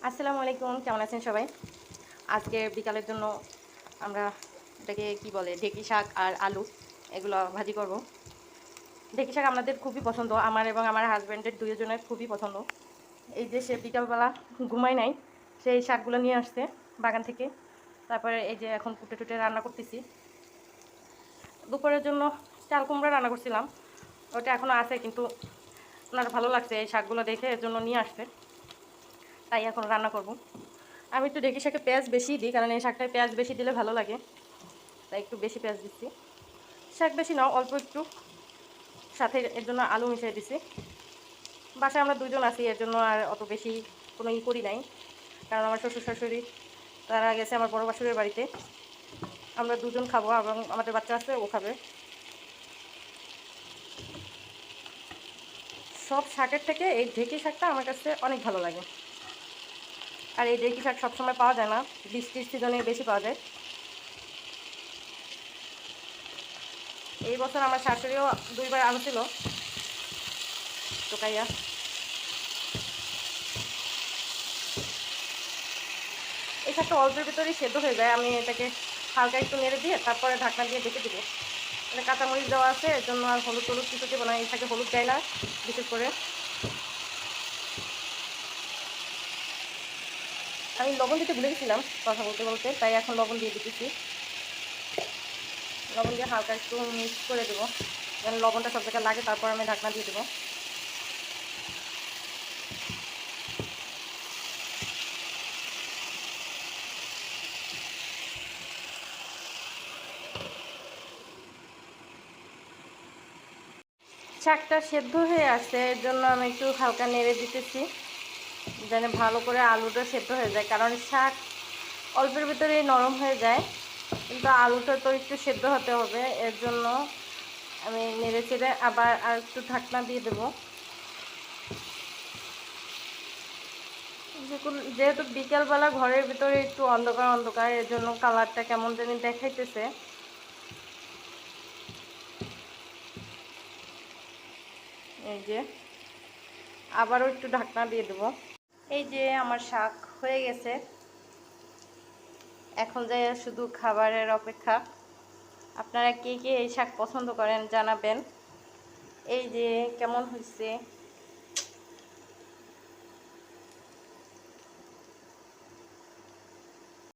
আসসালামু আলাইকুম, কেমন আছেন সবাই? আজকে বিকালের জন্য আমরা এটাকে কি বলে ঢেঁকি শাক আর আলু এগুলো ভাজি করব। ঢেঁকি শাক আমাদের খুবই পছন্দ, আমার এবং আমার হাজব্যান্ডের দুইজনের খুবই পছন্দ। এই যে সে বিকালবেলা ঘুমায় নাই, সেই শাকগুলো নিয়ে আসছে বাগান থেকে। তারপরে এই যে এখন কুটে টুটে রান্না করতেছি। দুপুরের জন্য চাল কুমড়া রান্না করছিলাম, ওটা এখনও আছে, কিন্তু ওনার ভালো লাগছে এই শাকগুলো দেখে, এর জন্য নিয়ে আসছে, তাই এখন রান্না করব। আমি একটু ঢেঁকি শাকে পেঁয়াজ বেশি দিই, কারণ এই শাকটায় পেঁয়াজ বেশি দিলে ভালো লাগে, তাই একটু বেশি পেঁয়াজ দিচ্ছি। শাক বেশি নাও, অল্প একটু, সাথে এর জন্য আলু মিশিয়ে দিছি। বাসায় আমরা দুজন আছি, এর জন্য আর অত বেশি কোনো করি নাই, কারণ আমার শ্বশুর শাশুড়ি তারা গেছে আমার বড় বাসুরের বাড়িতে। আমরা দুজন খাবো এবং আমাদের বাচ্চা আছে, ও খাবে। সব শাকের থেকে এই ঢেঁকি শাকটা আমার কাছে অনেক ভালো লাগে। আর এই ঢেঁকি শাক সবসময় পাওয়া যায় না, বৃষ্টির সিজনে বেশি পাওয়া যায়। এই বছর আমার শাশুড়িও 2বার আনছিল টোকাইয়া। এই শাকটা অল্পের ভিতরেই সেদ্ধ হয়ে যায়, আমি এটাকে হালকা একটু নেড়ে দিয়ে তারপরে ঢাকনা দিয়ে ঢেকে দেবো। মানে কাঁচামরিচ দেওয়া আছে, এর জন্য আর হলুদ টলুদ কিছু দেবো না। এই শাকে হলুদ দেয় না বিশেষ করে। আমি লবণ দিতে ভুলে গেছিলাম কথা বলতে বলতে, তাই এখন লবণ দিয়ে দিতেছি। লবণ দিয়ে হালকা একটু মিক্স করে দেবো, যেন লবণটা সব জায়গায় লাগে, তারপর আমি ঢাকনা দিয়ে দেবো। শাকটা সেদ্ধ হয়ে আসছে, এর জন্য আমি একটু হালকা নেড়ে দিতেছি, যেন ভালো করে আলুটা সেদ্ধ হয়ে যায়, কারণ শাক অল্পের ভিতরেই নরম হয়ে যায়, কিন্তু আলুটা তো একটু সেদ্ধ হতে হবে। এর জন্য আমি নেড়ে চেড়ে আবার আর একটু ঢাকনা দিয়ে দেবো। যেহেতু বিকেলবেলা ঘরের ভিতরে একটু অন্ধকার অন্ধকার, এর জন্য কালারটা কেমন জানি দেখাইতেছে। এই যে আবারও একটু ঢাকনা দিয়ে দেবো। এই যে আমার শাক হয়ে গেছে, এখন যাই শুধু খাবারের অপেক্ষা। আপনারা কে কে এই শাক পছন্দ করেন জানাবেন। এই যে কেমন হয়েছে।